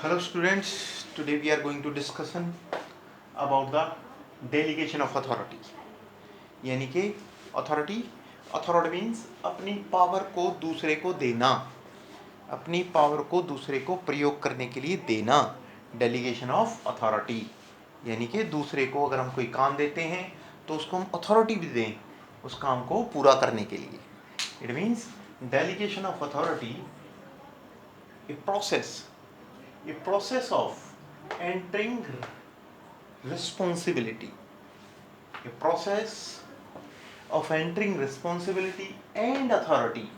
Hello students, today we are going to discussion about the delegation of authority. यानी कि authority means अपनी power को दूसरे को देना, अपनी पावर को दूसरे को प्रयोग करने के लिए देना. डेलीगेशन ऑफ अथॉरिटी यानी कि दूसरे को अगर हम कोई काम देते हैं तो उसको हम अथॉरिटी भी दें उस काम को पूरा करने के लिए. It means delegation of authority a process of entering responsibility, a process of entering responsibility and authority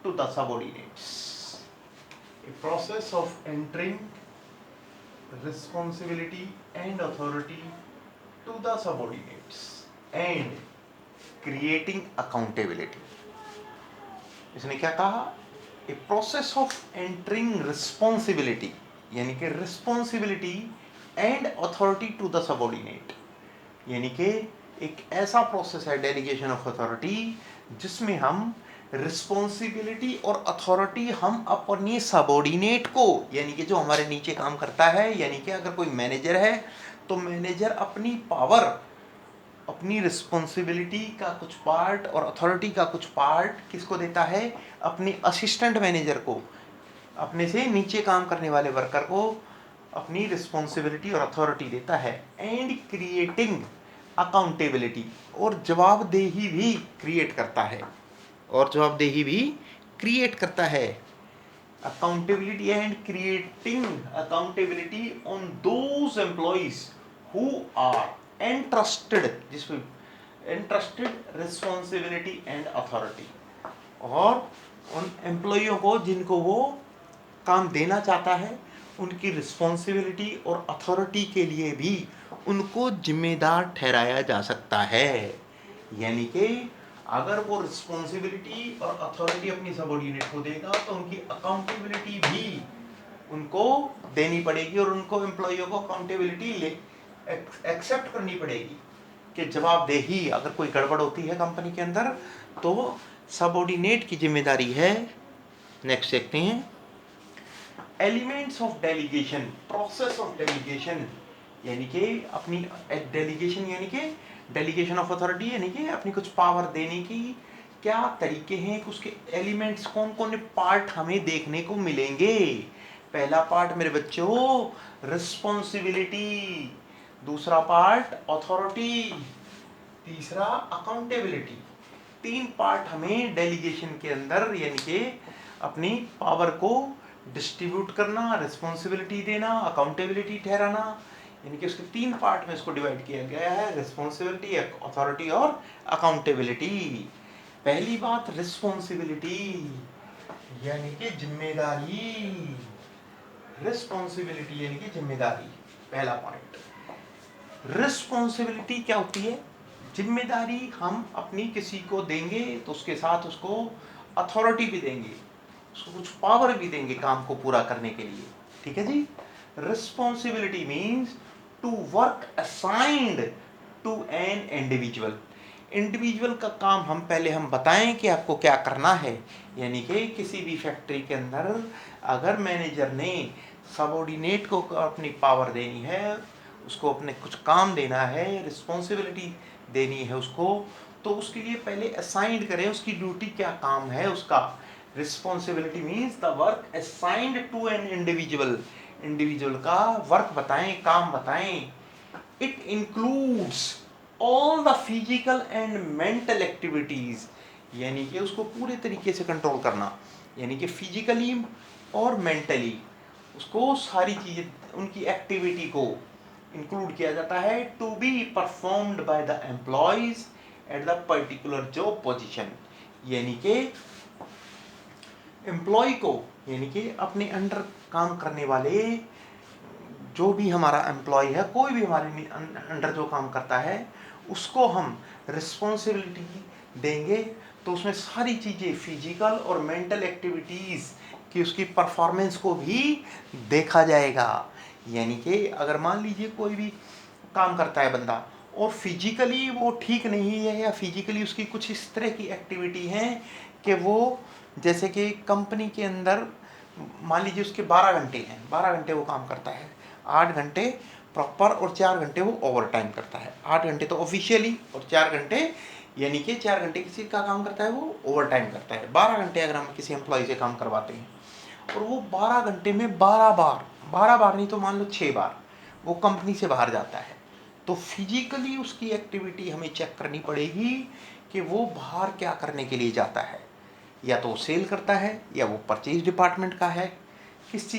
to the subordinates, a process of entering responsibility and authority to the subordinates and creating accountability. इसने क्या कहा? A process of entering responsibility यानी कि responsibility and authority to the subordinate, यानी कि एक ऐसा process है डेलीगेशन ऑफ अथॉरिटी जिसमें हम रिस्पॉन्सिबिलिटी और अथॉरिटी हम अपनी सबऑर्डिनेट को, यानी कि जो हमारे नीचे काम करता है, यानी कि अगर कोई मैनेजर है तो मैनेजर अपनी पावर, अपनी रिस्पॉन्सिबिलिटी का कुछ पार्ट और अथॉरिटी का कुछ पार्ट किसको देता है? अपने असिस्टेंट मैनेजर को, अपने से नीचे काम करने वाले वर्कर को अपनी रिस्पॉन्सिबिलिटी और अथॉरिटी देता है. एंड क्रिएटिंग अकाउंटेबिलिटी, और जवाबदेही भी क्रिएट करता है, और जवाबदेही भी क्रिएट करता है. Accountability and creating accountability on those employees who are entrusted, जिसमें entrusted रिस्पॉन्सिबिलिटी एंड अथॉरिटी, और उन एम्प्लॉइयों को जिनको वो काम देना चाहता है उनकी रिस्पॉन्सिबिलिटी और अथॉरिटी के लिए भी उनको जिम्मेदार ठहराया जा सकता है. यानी कि अगर वो रिस्पॉन्सिबिलिटी और अथॉरिटी अपनी सबऑर्डिनेट को देगा तो उनकी अकाउंटेबिलिटी भी उनको देनी पड़ेगी, और उनको एम्प्लॉइयों को अकाउंटेबिलिटी एक्सेप्ट करनी पड़ेगी कि जवाबदेही, अगर कोई गड़बड़ होती है कंपनी के अंदर तो सबऑर्डिनेट की जिम्मेदारी है. नेक्स्ट देखते हैं. Elements of delegation, process of delegation, यानी कि अपनी डेलीगेशन यानी कि डेलीगेशन ऑफ अथॉरिटी यानी कि अपनी कुछ पावर देने की क्या तरीके हैं, उसके एलिमेंट्स कौन कौन पार्ट हमें देखने को मिलेंगे. पहला पार्ट मेरे बच्चों रिस्पॉन्सिबिलिटी, दूसरा पार्ट अथॉरिटी, तीसरा अकाउंटेबिलिटी. 3 पार्ट हमें डेलीगेशन के अंदर, यानी कि अपनी पावर को डिस्ट्रीब्यूट करना, रिस्पॉन्सिबिलिटी देना, अकाउंटेबिलिटी ठहराना, यानी कि उसके 3 पार्ट में इसको डिवाइड किया गया है, रिस्पॉन्सिबिलिटी, अथॉरिटी और अकाउंटेबिलिटी. पहली बात रिस्पॉन्सिबिलिटी यानी कि जिम्मेदारी, रिस्पॉन्सिबिलिटी यानी कि जिम्मेदारी. पहला पॉइंट, रिस्पॉन्सिबिलिटी क्या होती है? जिम्मेदारी हम अपनी किसी को देंगे तो उसके साथ उसको अथॉरिटी भी देंगे, उसको कुछ पावर भी देंगे काम को पूरा करने के लिए. ठीक है जी. Responsibility means to work assigned to an individual. Individual का काम हम बताएं कि आपको क्या करना है. यानी कि किसी भी फैक्ट्री के अंदर अगर मैनेजर ने सबऑर्डिनेट को अपनी पावर देनी है, उसको अपने कुछ काम देना है, रिस्पॉन्सिबिलिटी देनी है उसको, तो उसके लिए पहले असाइंड करें उसकी ड्यूटी क्या काम है उसका. Responsibility means the work assigned to an individual, individual का वर्क बताएं, काम बताएं. It includes all the physical and mental activities, यानी कि उसको पूरे तरीके से कंट्रोल करना, यानी कि फिजिकली और मेंटली उसको सारी चीजें, उनकी एक्टिविटी को इंक्लूड किया जाता है. To be performed by the employees at the particular job position, यानी कि एम्प्लॉय को, यानी कि अपने अंडर काम करने वाले जो भी हमारा एम्प्लॉय है, कोई भी हमारे अंडर जो काम करता है उसको हम रिस्पॉन्सिबिलिटी देंगे तो उसमें सारी चीज़ें फिजिकल और मेंटल एक्टिविटीज़ की उसकी परफॉर्मेंस को भी देखा जाएगा. यानी कि अगर मान लीजिए कोई भी काम करता है बंदा और फिजिकली वो ठीक नहीं है, या फिजिकली उसकी कुछ इस तरह की एक्टिविटी है कि वो, जैसे कि कंपनी के अंदर मान लीजिए उसके 12 घंटे हैं, 12 घंटे वो काम करता है, 8 घंटे प्रॉपर और 4 घंटे वो ओवर टाइम करता है। 8 घंटे तो ऑफिशियली और 4 घंटे यानी कि 4 घंटे किसी का काम करता है वो ओवर टाइम करता है। 12 घंटे अगर हम किसी एम्प्लॉय से काम करवाते हैं और वो 12 घंटे में 12 बार नहीं तो मान लो 6 बार वो कंपनी से बाहर जाता है, तो फिजिकली उसकी एक्टिविटी हमें चेक करनी पड़ेगी कि वो बाहर क्या करने के लिए जाता है। या तो सेल करता है या वो परचेज डिपार्टमेंट का है, किस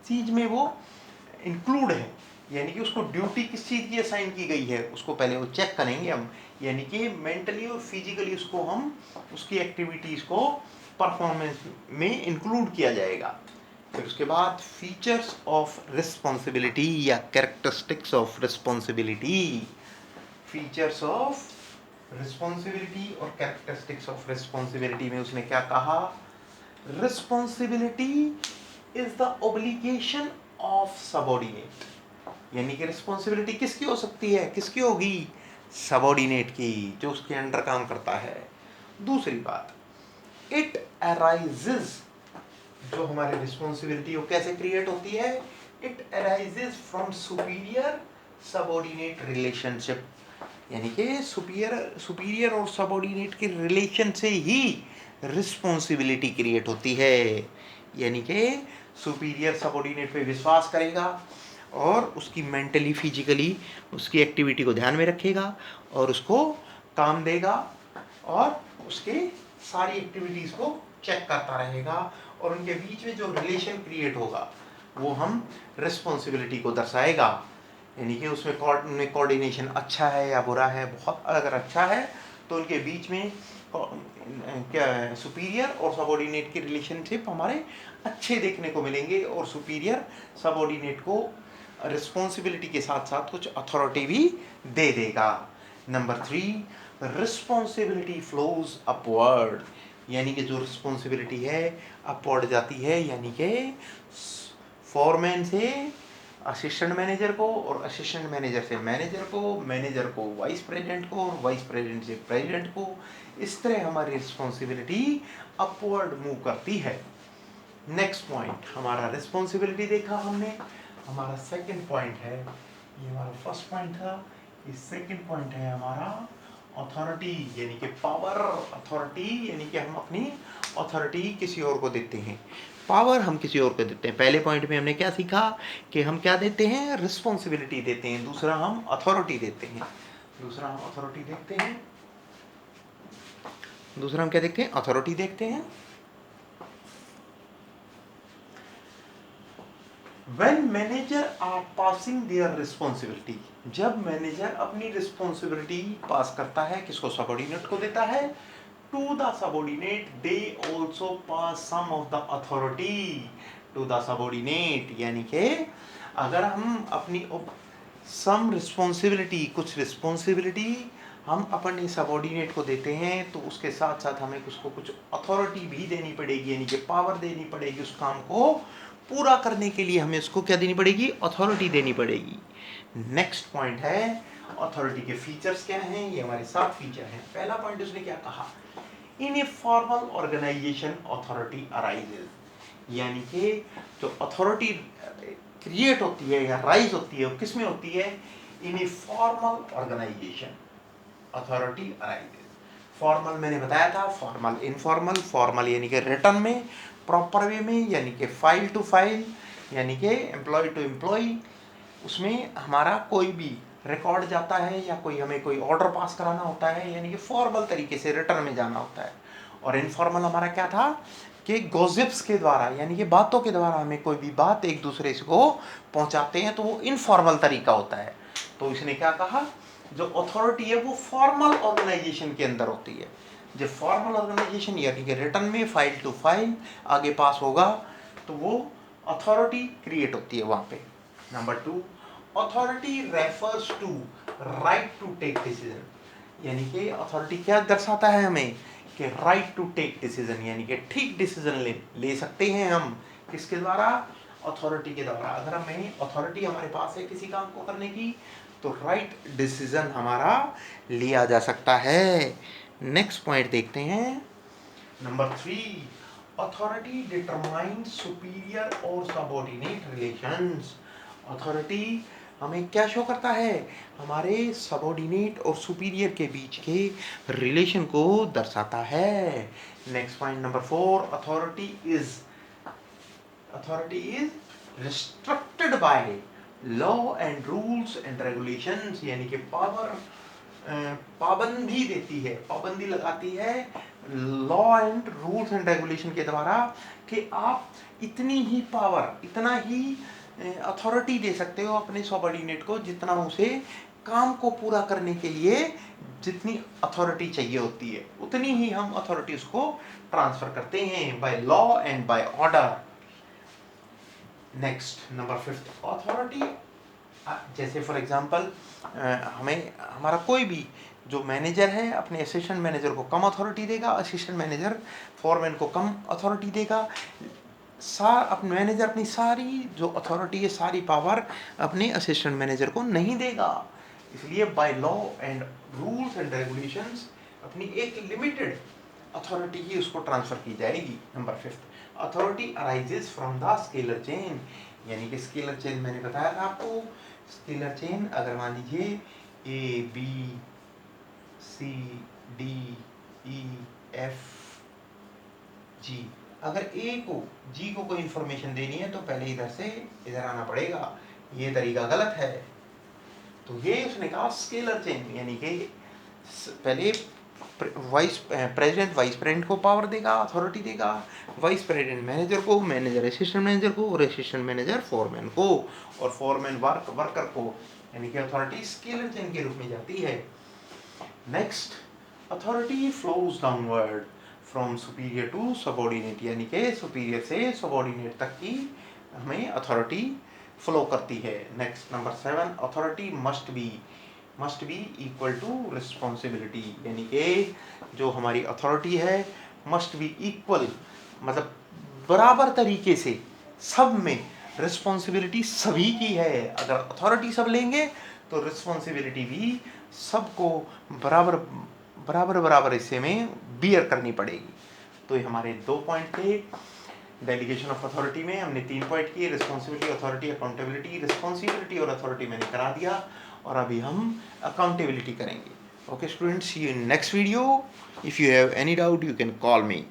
चीज़ में वो इंक्लूड है, यानी कि उसको ड्यूटी किस चीज़ की असाइन की गई है उसको पहले वो चेक करेंगे हम, यानी कि मेंटली और फिजिकली उसको हम उसकी एक्टिविटीज़ को परफॉर्मेंस में इंक्लूड किया जाएगा। फिर उसके बाद फीचर्स ऑफ रिस्पॉन्सिबिलिटी या characteristics of responsibility, features of responsibility और कैरेक्टरिस्टिक्स ऑफ रिस्पॉन्सिबिलिटी में उसने क्या कहा, responsibility is the obligation of subordinate, यानी कि रिस्पॉन्सिबिलिटी किसकी हो सकती है, किसकी होगी, सबऑर्डिनेट की, जो उसके अंडर काम करता है। दूसरी बात, इट अराइजेज, जो हमारी रिस्पॉन्सिबिलिटी वो कैसे क्रिएट होती है, it arises from superior subordinate relationship, यानी कि सुपीरियर और सबऑर्डिनेट के रिलेशन से ही रिस्पॉन्सिबिलिटी क्रिएट होती है। यानी कि सुपीरियर सबऑर्डिनेट पे विश्वास करेगा और उसकी मेंटली फिजिकली उसकी एक्टिविटी को ध्यान में रखेगा और उसको काम देगा और उसके सारी एक्टिविटीज़ को चेक करता रहेगा, और उनके बीच में जो रिलेशन क्रिएट होगा वो हम रिस्पॉन्सिबिलिटी को दर्शाएगा। यानी कि उसमें कोऑर्डिनेशन अच्छा है या बुरा है, बहुत अगर अच्छा है तो उनके बीच में क्या है, सुपीरियर और सबऑर्डिनेट के रिलेशनशिप हमारे अच्छे देखने को मिलेंगे, और सुपीरियर सबऑर्डिनेट को रिस्पॉन्सिबिलिटी के साथ साथ कुछ अथॉरिटी भी दे देगा। नंबर 3, रिस्पॉन्सिबिलिटी फ्लोज अपवर्ड, यानी कि जो रिस्पॉन्सिबिलिटी है अपवर्ड जाती है, यानी कि फॉरमैन से असिस्टेंट मैनेजर को और असिस्टेंट मैनेजर से मैनेजर को, मैनेजर को वाइस प्रेसिडेंट को और वाइस प्रेसिडेंट से प्रेसिडेंट को, इस तरह हमारी रिस्पॉन्सिबिलिटी अपवर्ड मूव करती है। नेक्स्ट पॉइंट, हमारा रिस्पॉन्सिबिलिटी देखा हमने, हमारा सेकंड पॉइंट है, ये हमारा फर्स्ट पॉइंट था, ये सेकंड पॉइंट है हमारा अथॉरिटी, यानी कि पावर। अथॉरिटी यानी कि हम अपनी अथॉरिटी किसी और को देते हैं, पावर हम किसी और को देते हैं। पहले पॉइंट में हमने क्या सीखा कि हम क्या देते हैं, रिस्पॉन्सिबिलिटी देते हैं, दूसरा हम अथॉरिटी देते हैं, दूसरा हम अथॉरिटी देखते हैं, दूसरा हम क्या देखते हैं, अथॉरिटी देखते हैं। When manager are passing their responsibility, जब मैनेजर अपनी रिस्पॉन्सिबिलिटी पास करता है, किसको, सबऑर्डिनेट को देता है, to the subordinate they also pass some of the authority to the subordinate, यानी कि अगर हम अपनी सम रिस्पॉन्सिबिलिटी, कुछ रिस्पॉन्सिबिलिटी हम अपने सबऑर्डिनेट को देते हैं तो उसके साथ साथ हमें उसको कुछ अथॉरिटी भी देनी पड़ेगी, यानी कि पावर देनी पड़ेगी, उस काम को पूरा करने के लिए हमें उसको क्या देनी पड़ेगी, अथॉरिटी देनी पड़ेगी। नेक्स्ट पॉइंट है अथॉरिटी के फीचर्स क्या हैं, ये हमारे 7 फीचर हैं। पहला पॉइंट उसने क्या कहा, in a formal organisation authority arises, यानी कि जो अथॉरिटी क्रिएट होती है या राइज होती है वो किस में होती है, in a formal organisation authority arises. Formal मैंने बताया था, फॉर्मल इनफॉर्मल, फॉर्मल यानी कि रिटर्न में, प्रॉपर वे में, यानी कि फाइल टू फाइल, यानी कि एम्प्लॉय टू एम्प्लॉय, उसमें हमारा कोई भी रिकॉर्ड जाता है या कोई हमें कोई ऑर्डर पास कराना होता है, यानी कि फॉर्मल तरीके से रिटर्न में जाना होता है। और इनफॉर्मल हमारा क्या था कि गॉसिप्स के द्वारा, यानी कि बातों के द्वारा हमें कोई भी बात एक दूसरे को पहुंचाते हैं, तो वो इनफॉर्मल तरीका होता है। तो इसने क्या कहा, जो अथॉरिटी है वो फॉर्मल ऑर्गेनाइजेशन के अंदर होती है। जब फॉर्मल ऑर्गेनाइजेशन यानी कि रिटर्न में फाइल टू फाइल आगे पास होगा तो वो अथॉरिटी क्रिएट होती है वहाँ पे। Number 2, authority refers to right to take decision, यानी कि अथॉरिटी क्या दर्शाता है हमें कि राइट टू टेक डिसीजन, यानी कि ठीक डिसीजन ले सकते हैं हम, किसके द्वारा, अथॉरिटी के द्वारा। अगर हमें अथॉरिटी हमारे पास है किसी काम को करने की तो राइट डिसीजन हमारा लिया जा सकता है। नेक्स्ट पॉइंट देखते हैं, नंबर 3, अथॉरिटी डिटरमाइन सुपीरियर और सबऑर्डिनेट रिलेशंस। अथॉरिटी हमें क्या शो करता है? हमारे सबऑर्डिनेट और सुपीरियर के बीच के रिलेशन को दर्शाता है। Next point number 4, authority is restricted bye law and rules and regulations, यानी कि पाबंदी देती है, पाबंदी लगाती है law and rules and regulation के द्वारा कि आप इतनी ही पावर, इतना ही अथॉरिटी दे सकते हो अपने सबऑर्डिनेट को जितना उसे काम को पूरा करने के लिए जितनी अथॉरिटी चाहिए होती है, उतनी ही हम अथॉरिटी उसको ट्रांसफर करते हैं by law and by order. Next number 5, authority जैसे फॉर एग्जांपल हमें हमारा कोई भी जो मैनेजर है अपने असिस्टेंट मैनेजर को कम अथॉरिटी देगा, असिस्टेंट मैनेजर फॉरमैन को कम अथॉरिटी देगा। अपने मैनेजर अपनी सारी जो अथॉरिटी है, सारी पावर अपने असिस्टेंट मैनेजर को नहीं देगा। इसलिए bye law and rules and regulations अपनी एक लिमिटेड अथॉरिटी ही उसको ट्रांसफर की जाएगी। Number 5, authority arises from the scalar chain, यानी कि स्केलर चेन मैंने बताया था आपको। स्केलर चेन अगर मान लीजिए A B C D E F G, अगर ए को जी को कोई इंफॉर्मेशन देनी है तो पहले इधर से इधर आना पड़ेगा, ये तरीका गलत है। तो ये उसने कहा स्केलर चेन, यानी कि पहले प्रेसिडेंट वाइस प्रेसिडेंट को पावर देगा, अथॉरिटी देगा, वाइस प्रेसिडेंट मैनेजर को, मैनेजर असिस्टेंट मैनेजर को, और असिस्टेंट मैनेजर फॉरमैन को, और फॉरमैन वर्कर को, यानी कि अथॉरिटी स्केलर चेन के रूप में जाती है। Next, authority flows downward from superior to subordinate, यानी कि सुपीरियर से सबऑर्डिनेट तक की हमें अथॉरिटी फ्लो करती है। Next number 7, authority must be equal to responsibility, यानी कि जो हमारी अथॉरिटी है मस्ट बी इक्वल, मतलब बराबर तरीके से सब में रिस्पॉन्सिबिलिटी सभी की है। अगर अथॉरिटी सब लेंगे तो रिस्पॉन्सिबिलिटी भी सबको बराबर हिस्से में बियर करनी पड़ेगी। तो ये हमारे 2 पॉइंट थे। डेलीगेशन ऑफ अथॉरिटी में हमने 3 पॉइंट किए, रिस्पॉन्सिबिलिटी, अथॉरिटी, अकाउंटेबिलिटी। रिस्पॉन्सिबिलिटी और अथॉरिटी मैंने करा दिया, और अभी हम अकाउंटेबिलिटी करेंगे। Okay students, see you in next video. If you have any doubt you can call me.